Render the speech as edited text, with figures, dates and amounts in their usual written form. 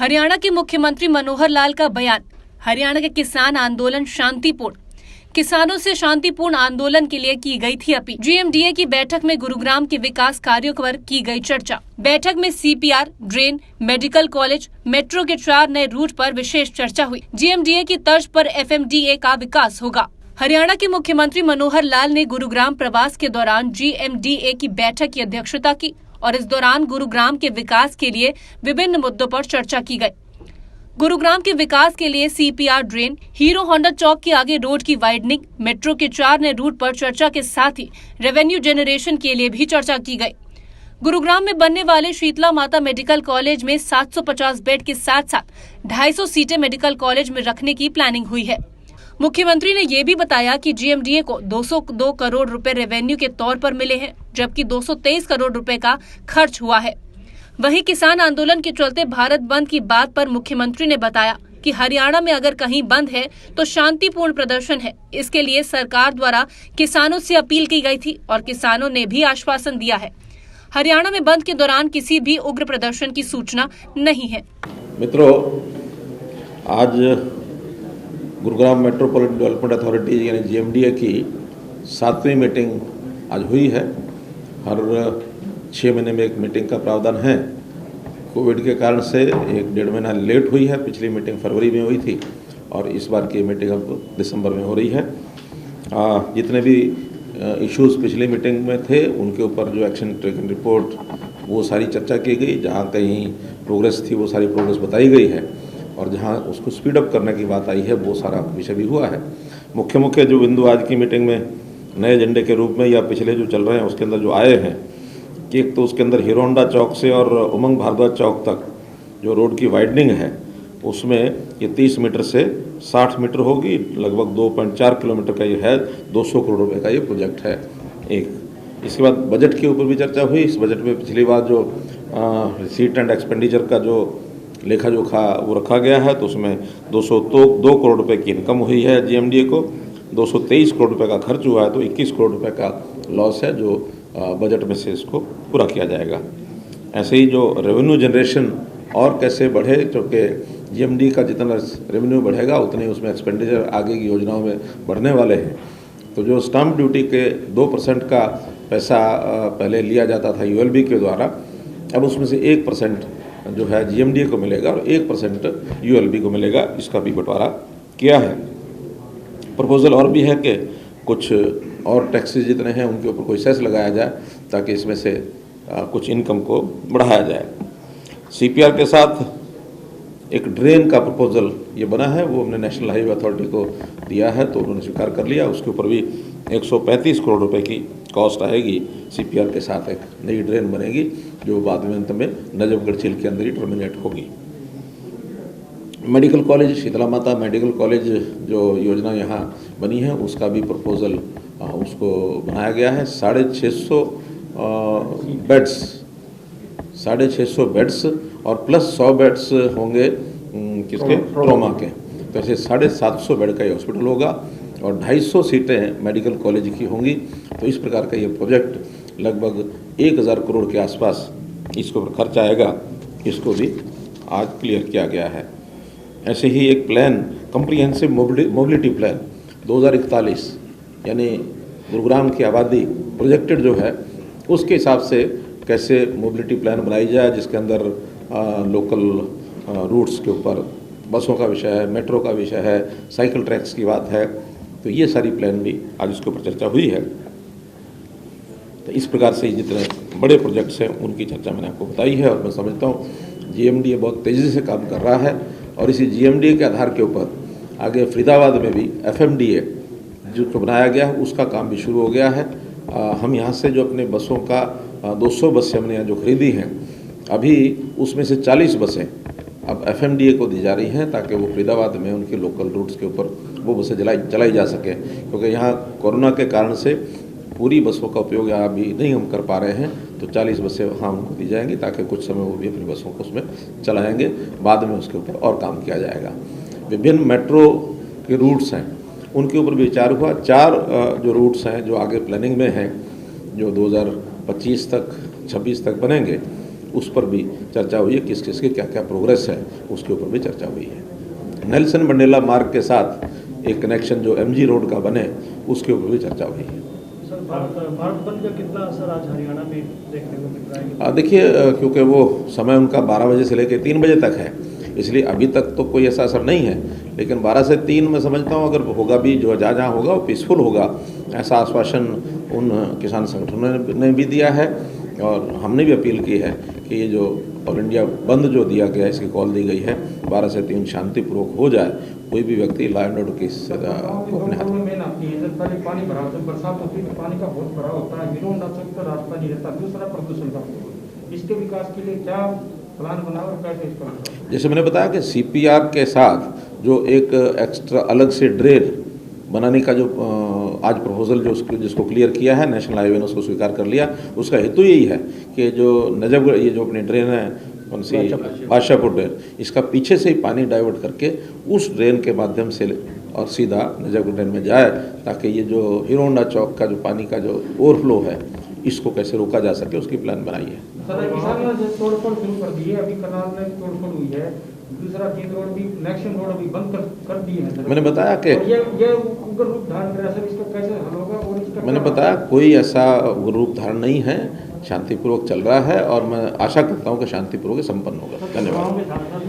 हरियाणा के मुख्यमंत्री मनोहर लाल का बयान। हरियाणा के किसान आंदोलन शांतिपूर्ण। किसानों से शांतिपूर्ण आंदोलन के लिए की गई थी अपील। GMDA की बैठक में गुरुग्राम के विकास कार्यों पर की गई चर्चा। बैठक में CPR, drain, medical college, metro के 4 नए रूट पर विशेष चर्चा हुई। GMDA की तर्ज पर FMDA का विकास होगा। हरियाणा के मुख्यमंत्री मनोहर लाल ने गुरुग्राम प्रवास के दौरान GMDA की बैठक की अध्यक्षता की और इस दौरान गुरुग्राम के विकास के लिए विभिन्न मुद्दों पर चर्चा की गई। गुरुग्राम के विकास के लिए CPR ड्रेन, हीरो होंडा चौक के आगे रोड की वाइडनिंग, मेट्रो के 4 नए रूट पर चर्चा के साथ ही रेवेन्यू जनरेशन के लिए भी चर्चा की गई। गुरुग्राम में बनने वाले शीतला माता मेडिकल कॉलेज में 750 बेड के साथ साथ 250 सीटें मेडिकल कॉलेज में रखने की प्लानिंग हुई है। मुख्यमंत्री ने ये भी बताया कि GMDA को 202 करोड़ रुपए रेवेन्यू के तौर पर मिले हैं, जबकि 223 करोड़ रुपए का खर्च हुआ है। वहीं किसान आंदोलन के चलते भारत बंद की बात पर मुख्यमंत्री ने बताया कि हरियाणा में अगर कहीं बंद है तो शांतिपूर्ण प्रदर्शन है। इसके लिए सरकार द्वारा किसानों से अपील की गई थी और किसानों ने भी आश्वासन दिया है। हरियाणा में बंद के दौरान किसी भी उग्र प्रदर्शन की सूचना नहीं है। मित्रों, आज गुरुग्राम मेट्रोपॉलिटन डेवलपमेंट अथॉरिटी यानी GMDA की 7वीं मीटिंग आज हुई है। हर 6 महीने में एक मीटिंग का प्रावधान है। कोविड के कारण से 1-1.5 महीना लेट हुई है। पिछली मीटिंग फरवरी में हुई थी और इस बार की मीटिंग अब दिसंबर में हो रही है। जितने भी इश्यूज़ पिछली मीटिंग में थे उनके ऊपर जो एक्शन टेकन रिपोर्ट वो सारी चर्चा की गई। जहाँ कहीं प्रोग्रेस थी वो सारी प्रोग्रेस बताई गई है और जहाँ उसको स्पीड अप करने की बात आई है वो सारा विषय भी हुआ है। मुख्य जो बिंदु आज की मीटिंग में नए एजेंडे के रूप में या पिछले जो चल रहे हैं उसके अंदर जो आए हैं कि एक तो उसके अंदर हीरो होंडा चौक से और उमंग भारद्वाज चौक तक जो रोड की वाइडनिंग है उसमें ये 30 मीटर से 60 मीटर होगी। लगभग 2.4 किलोमीटर का ये है। 200 करोड़ रुपए का ये प्रोजेक्ट है। एक इसके बाद बजट के ऊपर भी चर्चा हुई। इस बजट में पिछली बार जो रिसीट एंड एक्सपेंडिचर का जो लेखा जोखा वो रखा गया है तो उसमें 202 करोड़ रुपए की इनकम हुई है GMDA को। 223 करोड़ रुपए का खर्च हुआ है तो 21 करोड़ रुपए का लॉस है जो बजट में से इसको पूरा किया जाएगा। ऐसे ही जो रेवेन्यू जनरेशन और कैसे बढ़े, क्योंकि GMDA का जितना रेवेन्यू बढ़ेगा उतने उसमें एक्सपेंडिचर आगे की योजनाओं में बढ़ने वाले हैं। तो जो स्टैम्प ड्यूटी के 2% का पैसा पहले लिया जाता था ULB के द्वारा, अब उसमें से 1% जो है GMDA को मिलेगा और 1% ULB को मिलेगा। इसका भी बंटवारा किया है। प्रपोजल और भी है कि कुछ और टैक्सेस जितने हैं उनके ऊपर कोई सेस लगाया जाए ताकि इसमें से कुछ इनकम को बढ़ाया जाए। CPR के साथ एक ड्रेन का प्रपोजल ये बना है, वो हमने नेशनल हाईवे अथॉरिटी को दिया है तो उन्होंने स्वीकार कर लिया। उसके ऊपर भी 135 करोड़ रुपए की कॉस्ट आएगी। CPR के साथ एक नई ड्रेन बनेगी जो बाद में अंत में नजफगढ़ झील के अंदर ही टर्मिनेट होगी। मेडिकल कॉलेज, शीतला माता मेडिकल कॉलेज जो योजना यहाँ बनी है उसका भी प्रपोजल उसको बनाया गया है। 650 बेड्स, 650 बेड्स और प्लस 100 बेड्स होंगे किसके, ट्रॉमा के। तो ऐसे 750 बेड का ये हॉस्पिटल होगा और 250 सीटें मेडिकल कॉलेज की होंगी। तो इस प्रकार का ये प्रोजेक्ट लगभग 1000 करोड़ के आसपास इसके ऊपर खर्च आएगा। इसको भी आज क्लियर किया गया है। ऐसे ही एक प्लान, कम्प्रीहेंसिव मोबिलिटी प्लान 2041, यानी गुरुग्राम की आबादी प्रोजेक्टेड जो है उसके हिसाब से कैसे मोबिलिटी प्लान बनाई जाए, जिसके अंदर लोकल रूट्स के ऊपर बसों का विषय है, मेट्रो का विषय है, साइकिल ट्रैक्स की बात है। तो ये सारी प्लान भी आज इसके ऊपर चर्चा हुई है। तो इस प्रकार से जितने बड़े प्रोजेक्ट्स हैं उनकी चर्चा मैंने आपको बताई है और मैं समझता हूँ GMDA बहुत तेज़ी से काम कर रहा है और इसी GMDA के आधार के ऊपर आगे फरीदाबाद में भी FMDA जो बनाया गया है उसका काम भी शुरू हो गया है। हम यहाँ से जो अपने बसों का 200 बसें हमने यहाँ जो खरीदी हैं अभी उसमें से 40 बसें अब FMDA को दी जा रही हैं ताकि वो फरीदाबाद में उनके लोकल रूट्स के ऊपर वो बसें चलाई जा सकें, क्योंकि यहाँ कोरोना के कारण से पूरी बसों का उपयोग यहाँ अभी नहीं हम कर पा रहे हैं। तो 40 बसें वहाँ उनको दी जाएंगी ताकि कुछ समय वो भी अपनी बसों को उसमें चलाएँगे। बाद में उसके ऊपर और काम किया जाएगा। विभिन्न मेट्रो के रूट्स हैं उनके ऊपर भी विचार हुआ। 4 जो रूट्स हैं जो आगे प्लानिंग में हैं जो 2025 तक 26 तक बनेंगे उस पर भी चर्चा हुई है, किस किस की क्या क्या प्रोग्रेस है उसके ऊपर भी चर्चा हुई है। नेल्सन मंडेला मार्ग के साथ एक कनेक्शन जो MG रोड का बने उसके ऊपर भी चर्चा हुई है। सर, भारत बंद का कितना असर आज हरियाणा में देखने को मिल रहा है? देखिए, क्योंकि वो समय उनका 12 बजे से लेकर 3 बजे तक है, इसलिए अभी तक तो कोई ऐसा असर नहीं है, लेकिन 12 से 3 मैं समझता हूँ अगर होगा भी, जो जहाँ होगा वो पीसफुल होगा, ऐसा आश्वासन उन किसान संगठनों ने भी दिया है और हमने भी अपील की है कि ये जो ऑल इंडिया बंद जो दिया गया, इसकी कॉल दी गई है 12 से 3 शांतिपूर्वक हो जाए, कोई भी व्यक्ति लॉ एंड ऑर्डर की अपने हाथ में। पहले पानी भरा, जब बरसात होती है तो पानी का बहुत भरा होता है, हीरो होंडा चौक का रास्ता नहीं रहता, दूसरा प्रदूषण का। इसके विकास के लिए क्या प्लान बना और कैसे इसका? जैसे मैंने बताया कि CPR के साथ जो एक एक्स्ट्रा अलग से ड्रेन बनाने का जो आज प्रपोजल जो जिसको क्लियर किया है नेशनल हाईवे ने उसको स्वीकार कर लिया, उसका हेतु यही है कि जो नजफगढ़ ये जो अपनी ड्रेन है कौन सी बादशाहपुर ड्रेन, इसका पीछे से ही पानी डाइवर्ट करके उस ड्रेन के माध्यम से और सीधा नजफगढ़ ड्रेन में जाए, ताकि ये जो हीरो होंडा चौक का जो पानी का जो ओवरफ्लो है इसको कैसे रोका जा सके उसकी प्लान बनाई है। सर, किसानों ने तोड़फोड़ शुरू कर दी है, अभी कनाल में तोड़फोड़ हुई है, दूसरा जींद रोड भी, नेक्शन रोड भी बंद कर दिए हैं। मैंने बताया कि ये उग्र रूप धारण कर रहा है सर, इसका कैसे हल होगा? और इसका मैंने बताया कोई ऐसा रूप धारण नहीं है, शांतिपूर्वक चल रहा है और मैं आशा करता हूँ कि शांतिपूर्वक संपन्न होगा। धन्यवाद।